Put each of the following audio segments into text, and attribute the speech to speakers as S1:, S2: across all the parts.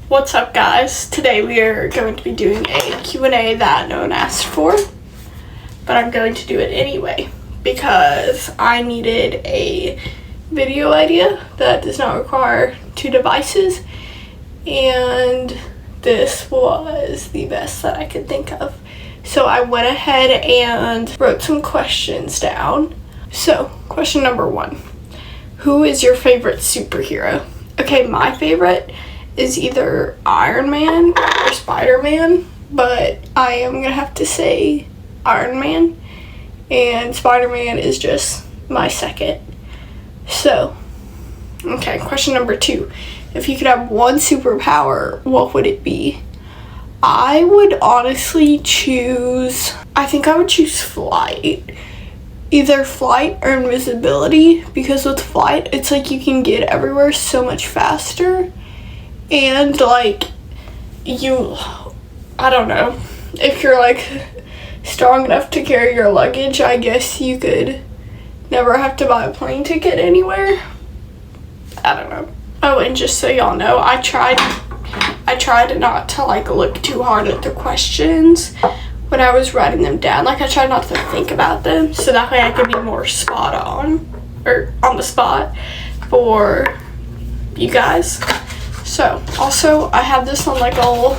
S1: What's up, guys? Today we are going to be doing a Q&A that no one asked for, but I'm going to do it anyway because I needed a video idea that does not require two devices, and this was the best that I could think of. So I went ahead and wrote some questions down. So, question number 1. Who is your favorite superhero? Okay, my favorite is either Iron Man or Spider-Man, but I am gonna have to say Iron Man, and Spider-Man is just my second. So, okay, question number 2. If you could have one superpower, what would it be? I would honestly I think I would choose flight. Either flight or invisibility, because with flight, it's like you can get everywhere so much faster, and like I don't know, if you're like strong enough to carry your luggage, I guess you could never have to buy a plane ticket anywhere. I don't know. Oh, and just so y'all know, I tried not to like look too hard at the questions when I was writing them down. Like, I tried not to think about them, so that way I could be more spot on, or on the spot for you guys. So, also, I have this on like a little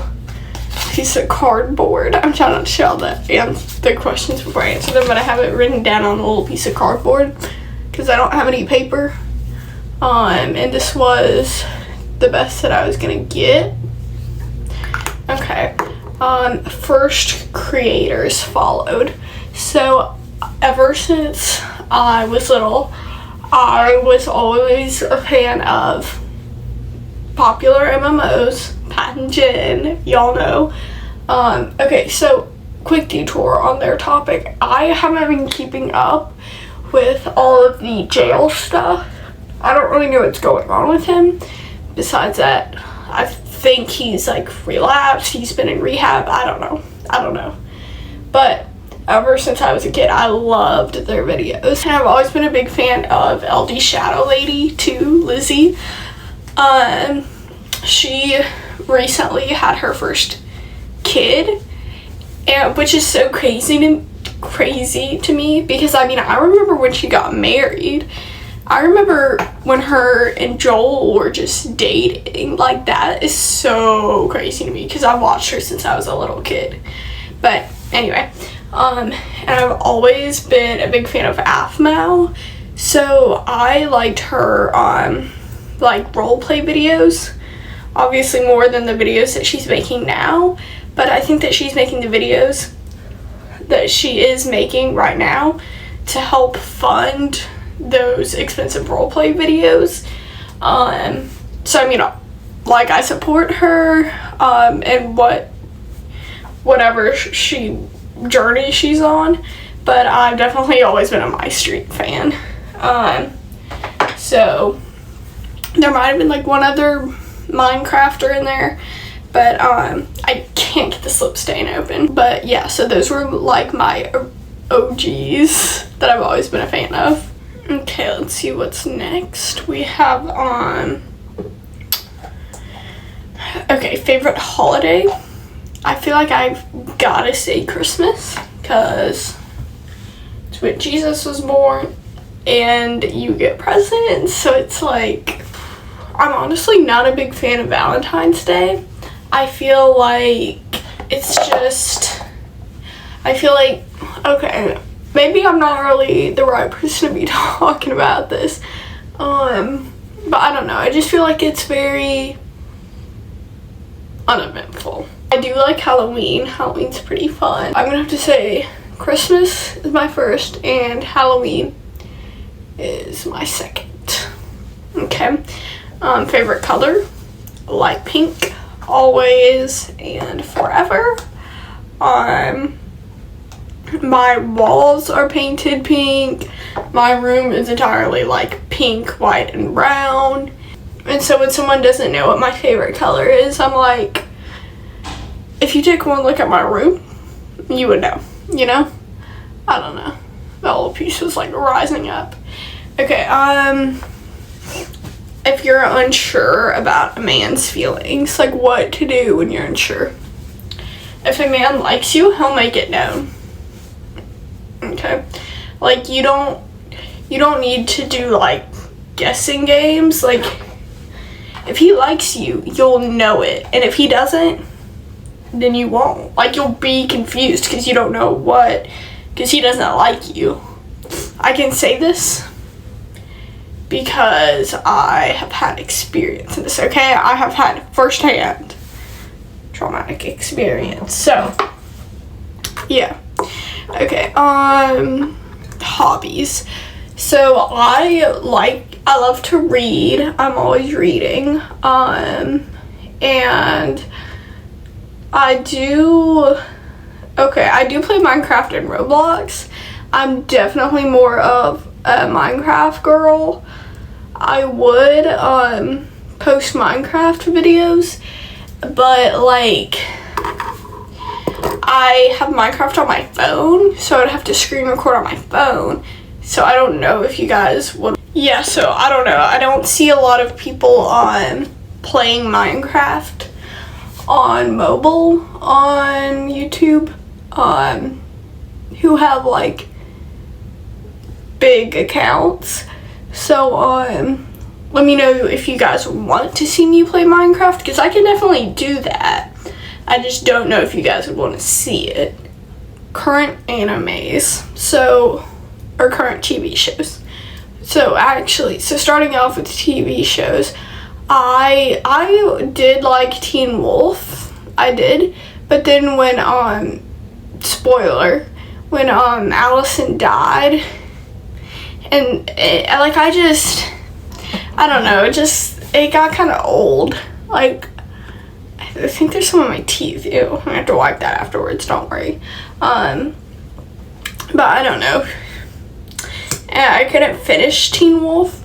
S1: piece of cardboard. I'm trying not to show all the questions before I answer them, but I have it written down on a little piece of cardboard because I don't have any paper. And this was the best that I was gonna get. Okay. First creators followed. So ever since I was little, I was always a fan of popular MMOs, Pat and Jen, y'all know. Okay, so quick detour on their topic. I haven't been keeping up with all of the jail stuff. I don't really know what's going on with him. Besides that, I think he's like relapsed, he's been in rehab, I don't know. But ever since I was a kid, I loved their videos. And I've always been a big fan of LD Shadow Lady too, Lizzie. She recently had her first kid, and which is so crazy to me, because I mean, I remember when she got married. I remember when her and Joel were just dating. Like, that is so crazy to me because I've watched her since I was a little kid. But anyway, and I've always been a big fan of Aphmau, so I liked her like roleplay videos, obviously more than the videos that she's making now, but I think that she's making the videos that she is making right now to help fund those expensive roleplay videos. So I mean, like, I support her and whatever journey she's on, but I've definitely always been a My Street fan. So there might have been like one other Minecrafter in there, but I can't get the slip stain open. But yeah, so those were like my OGs that I've always been a fan of. Okay, let's see what's next. We have okay, favorite holiday. I feel like I've gotta say Christmas, because it's when Jesus was born and you get presents, so it's like, I'm honestly not a big fan of Valentine's Day. I feel like okay, maybe I'm not really the right person to be talking about this, but I don't know, I just feel like it's very uneventful. I do like Halloween. Halloween's pretty fun. I'm gonna have to say Christmas is my first and Halloween is my second. Okay, favorite color, light pink, always and forever. My walls are painted pink. My room is entirely like pink, white, and brown. And so when someone doesn't know what my favorite color is, I'm like, if you take one look at my room, you would know, you know? I don't know. That little piece was like rising up. Okay, if you're unsure about a man's feelings, like what to do when you're unsure. If a man likes you, he'll make it known. Okay? Like, you don't need to do, like, guessing games. Like, if he likes you, you'll know it. And if he doesn't, then you won't. Like, you'll be confused because you don't know because he doesn't like you. I can say this because I have had experience in this, okay? I have had firsthand traumatic experience. So, yeah. Okay, hobbies. So, I love to read. I'm always reading. And I do play Minecraft and Roblox. I'm definitely more of a Minecraft girl. I would post Minecraft videos, but like I have Minecraft on my phone, so I'd have to screen record on my phone. So I don't know if you guys would. Yeah, so I don't know. I don't see a lot of people playing Minecraft on mobile on YouTube who have like big accounts. So let me know if you guys want to see me play Minecraft, because I can definitely do that. I just don't know if you guys would want to see it. Current animes, or current TV shows. So starting off with TV shows, I did like Teen Wolf. I did, but then when when Allison died, and I don't know, it got kind of old. Like, I think there's some on my teeth. Ew, I have to wipe that afterwards, don't worry. But I don't know. And I couldn't finish Teen Wolf,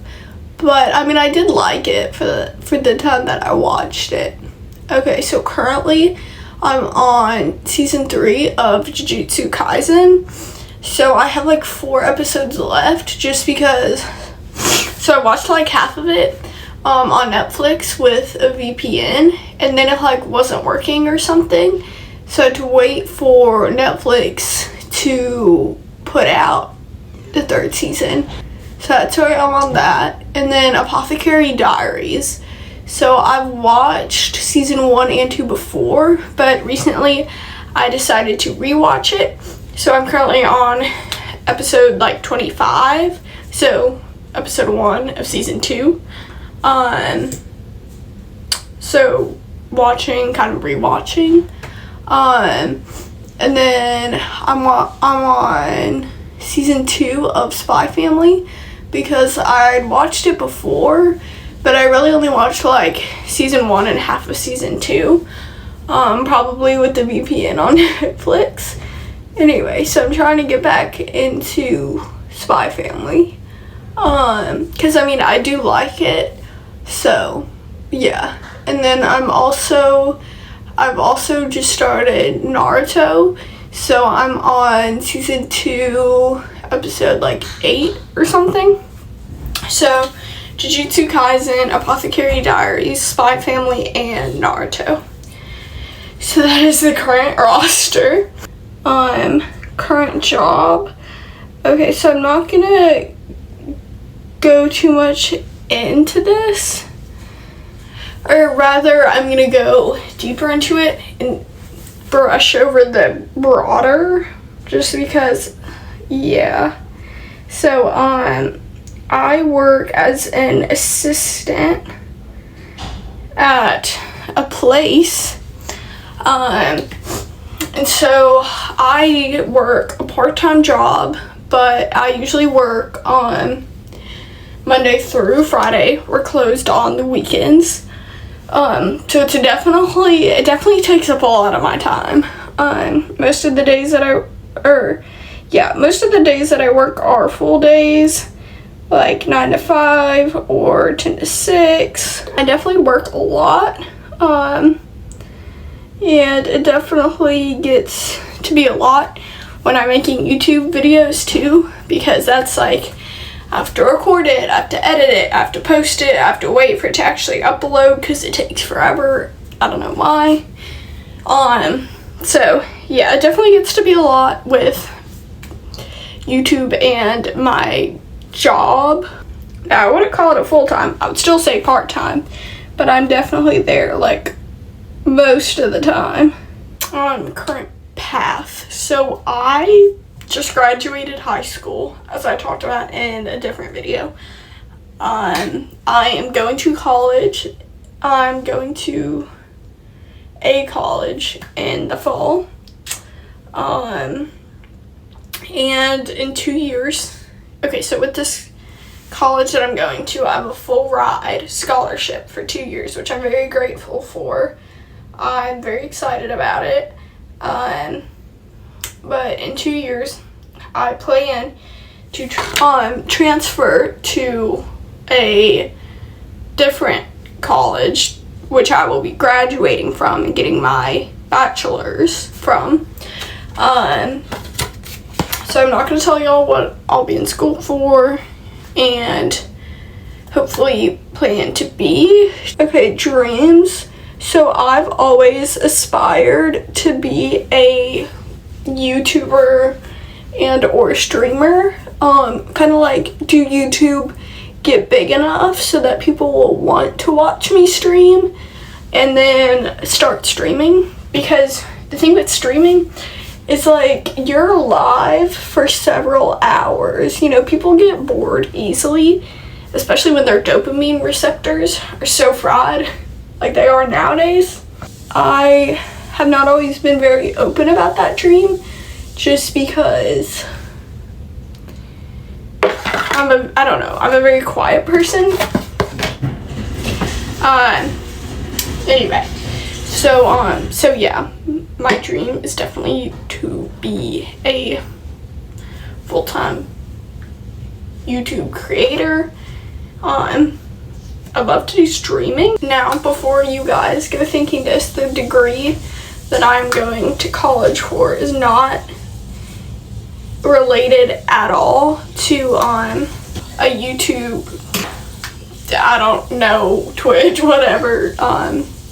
S1: but I mean, I did like it for the time that I watched it. Okay, so currently I'm on season 3 of Jujutsu Kaisen. So I have like 4 episodes left, just because. So I watched like half of it on Netflix with a VPN, and then it like wasn't working or something. So I had to wait for Netflix to put out the 3rd season. So that's why I'm on that. And then Apothecary Diaries. So I've watched season 1 and 2 before, but recently I decided to rewatch it. So I'm currently on episode like 25. So episode 1 of season 2. So watching, kind of rewatching. And then I'm on season 2 of Spy Family, because I'd watched it before, but I really only watched like season 1 and half of season 2, probably with the VPN on Netflix. Anyway, so I'm trying to get back into Spy Family, because I mean, I do like it, so yeah. And then I've also just started Naruto. So I'm on season 2, episode like 8 or something. So Jujutsu Kaisen, Apothecary Diaries, Spy Family, and Naruto. So that is the current roster. Current job. Okay, so I'm not gonna go too much into this. Or rather, I'm gonna go deeper into it and brush over the broader, just because, yeah. So I work as an assistant at a place, and so I work a part-time job, but I usually work on Monday through Friday. We're closed on the weekends. So it definitely takes up a lot of my time. Most of the days that I work are full days, like 9 to 5 or 10 to 6. I definitely work a lot. And it definitely gets to be a lot when I'm making YouTube videos too, because that's like, I have to record it, I have to edit it, I have to post it, I have to wait for it to actually upload because it takes forever. I don't know why. So yeah, it definitely gets to be a lot with YouTube and my job. Now, I wouldn't call it a full-time. I would still say part-time, but I'm definitely there like most of the time. On current path. So I just graduated high school, as I talked about in a different video. I am going to college. I'm going to a college in the fall. And in 2 years, okay, so with this college that I'm going to, I have a full ride scholarship for 2 years, which I'm very grateful for. I'm very excited about it. But in 2 years, I plan to transfer to a different college, which I will be graduating from and getting my bachelor's from. So I'm not going to tell y'all what I'll be in school for, and hopefully plan to be. Okay, dreams. So I've always aspired to be a YouTuber and or streamer. Kind of like, do YouTube get big enough so that people will want to watch me stream and then start streaming? Because the thing with streaming is like, you're live for several hours. You know, people get bored easily, especially when their dopamine receptors are so fried like they are nowadays. I have not always been very open about that dream, just because I'm a very quiet person. Anyway, so yeah, my dream is definitely to be a full-time YouTube creator. I love to do streaming. Now, before you guys go thinking this, the degree that I'm going to college for is not related at all to a YouTube, I don't know, Twitch, whatever,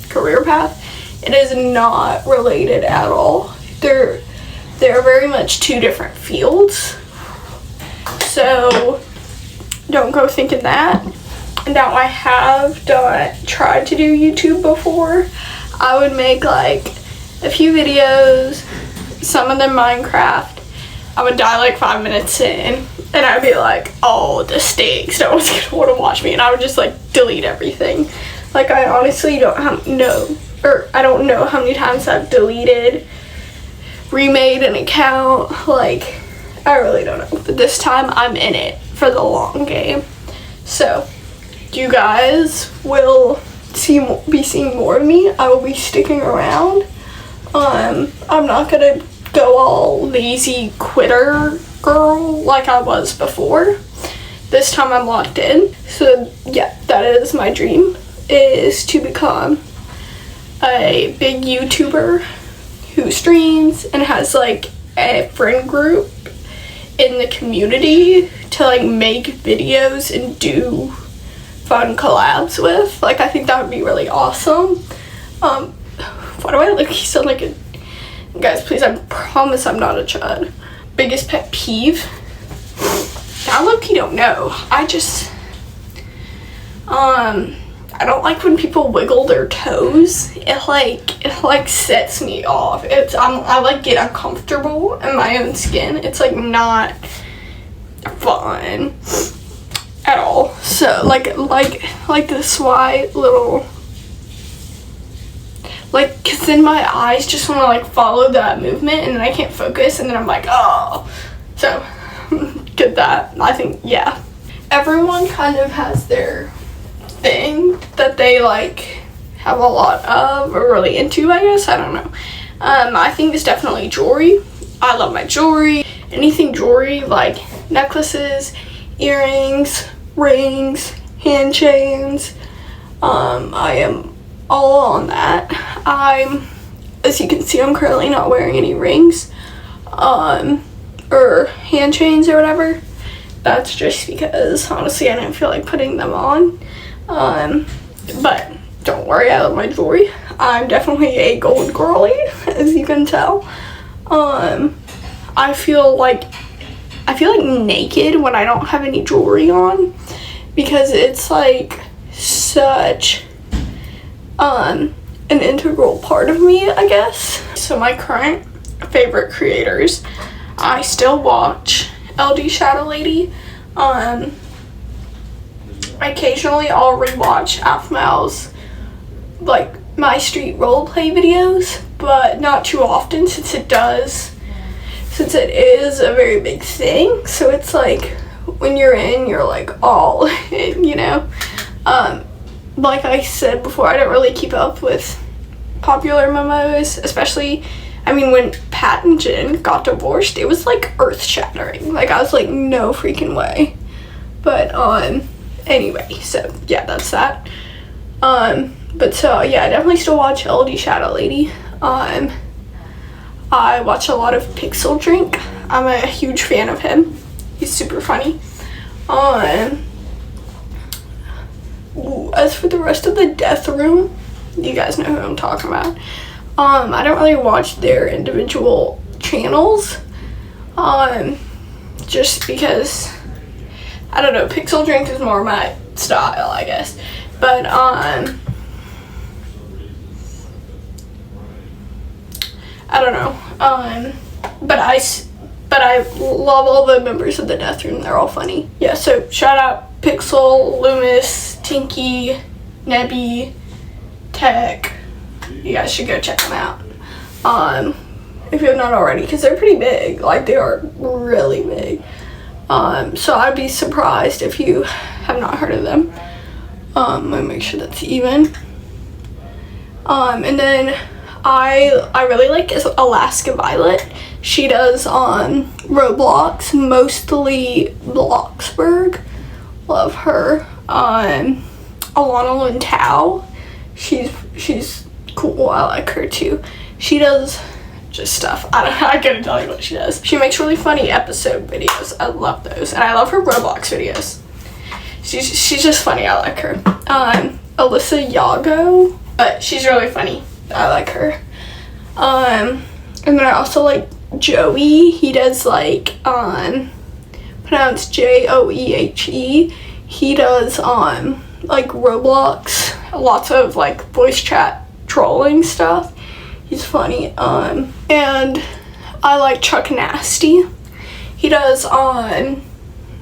S1: career path. It is not related at all. They're very much two different fields. So don't go thinking that. Now, I have tried to do YouTube before. I would make like a few videos, some of them Minecraft. I would die like 5 minutes in, and I'd be like, oh, this stinks, no one's gonna want to watch me, and I would just like delete everything. Like, I honestly don't know how many times I've deleted, remade an account. Like, I really don't know, but this time I'm in it for the long game. So you guys will be seeing more of me. I will be sticking around. I'm not gonna go all lazy quitter girl like I was before. This time I'm locked in. So yeah, that is my dream, is to become a big YouTuber who streams and has like a friend group in the community to like make videos and do fun collabs with. Like, I think that would be really awesome. Why do I like sound like a, guys, please, I promise I'm not a chud. Biggest pet peeve? I low-key don't know. I just I don't like when people wiggle their toes. It like sets me off. I like get uncomfortable in my own skin. It's like not fun at all. So like this white little, like, cause then my eyes just want to like follow that movement and then I can't focus and then I'm like, oh. So get that. I think, yeah, everyone kind of has their thing that they like have a lot of or really into, I guess. I don't know. I think it's definitely jewelry. I love my jewelry. Anything jewelry, like necklaces, earrings, rings, hand chains. I am all on that. As you can see, I'm currently not wearing any rings or hand chains or whatever, that's just because honestly I didn't feel like putting them on. But don't worry, I love my jewelry. I'm definitely a gold girly, as you can tell. I feel like naked when I don't have any jewelry on, because it's like such an integral part of me, I guess. So my current favorite creators, I still watch LD Shadow Lady. Occasionally I'll rewatch Aphmel's like My Street roleplay videos, but not too often since it is a very big thing. So it's like when you're in, you're like all in, you know. Like I said before, I don't really keep up with popular memos, especially, I mean, when Pat and Jen got divorced, it was like earth-shattering. Like, I was like, no freaking way. But anyway, so yeah, that's that. But so yeah, I definitely still watch LD Shadow Lady. I watch a lot of Pixel Drink. I'm a huge fan of him. He's super funny. As for the rest of the Death Room, you guys know who I'm talking about. I don't really watch their individual channels, just because, I don't know, Pixel Drink is more my style, I guess. But I don't know. But I love all the members of the Death Room. They're all funny. Yeah, so shout out Pixel, Loomis, Tinky, Nebby, Tech. You guys should go check them out. If you have not already, because they're pretty big. Like, they are really big. So I'd be surprised if you have not heard of them. Let me make sure that's even. And then I really like Alaska Violet. She does Roblox, mostly Bloxburg. Love her. Alana Lintao. She's cool. I like her too. She does just stuff. I couldn't tell you what she does. She makes really funny episode videos. I love those. And I love her Roblox videos. She's just funny. I like her. Alyssa Yago. But she's really funny. I like her. And then I also like Joey. He does like pronounced Joehe. He does like Roblox, lots of like voice chat trolling stuff. He's funny. And I like Chuck Nasty. He does on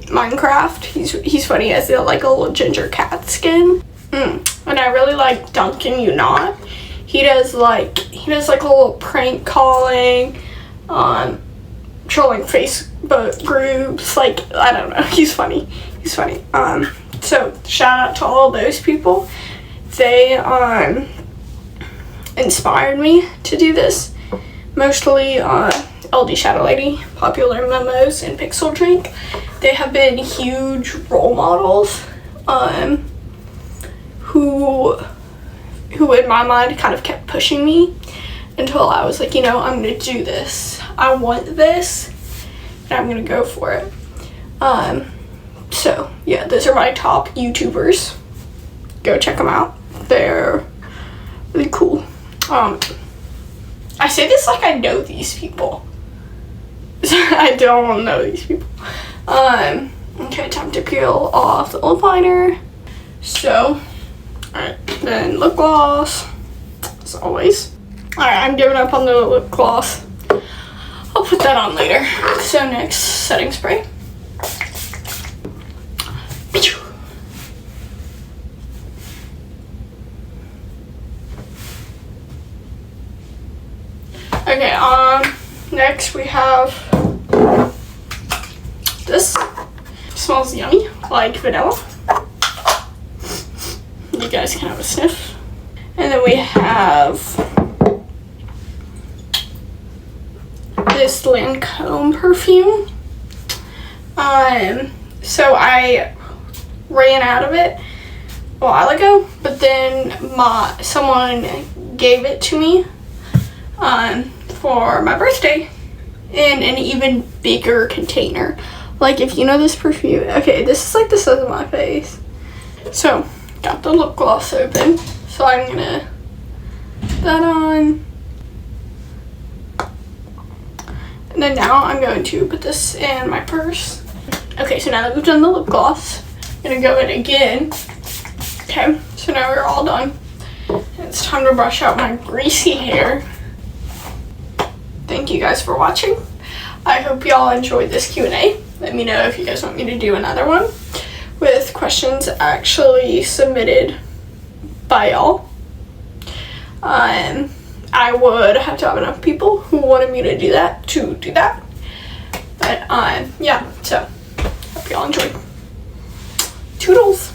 S1: Minecraft. He's funny. He has like a little ginger cat skin. And I really like Duncan You Not. He does like a little prank calling, trolling Facebook groups. Like, I don't know. He's funny. So shout out to all those people. They inspired me to do this. Mostly LD Shadow Lady, Popular Memos, and Pixel Drink. They have been huge role models who in my mind kind of kept pushing me until I was like, you know, I'm gonna do this. I want this, and I'm gonna go for it. So yeah, those are my top YouTubers. Go check them out. They're really cool. I say this like I know these people. I don't know these people. Okay, time to peel off the lip liner. So, alright, then lip gloss, as always. Alright, I'm giving up on the lip gloss. I'll put that on later. So next, setting spray. Okay, next we have this. Smells yummy, like vanilla. You guys can have a sniff. And then we have this Lancome perfume. So I ran out of it a while ago, but then someone gave it to me for my birthday in an even bigger container, Like, if you know this perfume, okay, this is like the size of my face. So, got the lip gloss open. So I'm gonna put that on. And then now I'm going to put this in my purse. Okay, so now that we've done the lip gloss, I'm gonna go in again. Okay, so now we're all done. And it's time to brush out my greasy hair. Thank you guys for watching. I hope y'all enjoyed this Q&A. Let me know if you guys want me to do another one with questions actually submitted by y'all. I would have to have enough people who wanted me to do that. But yeah, so hope y'all enjoyed. Toodles!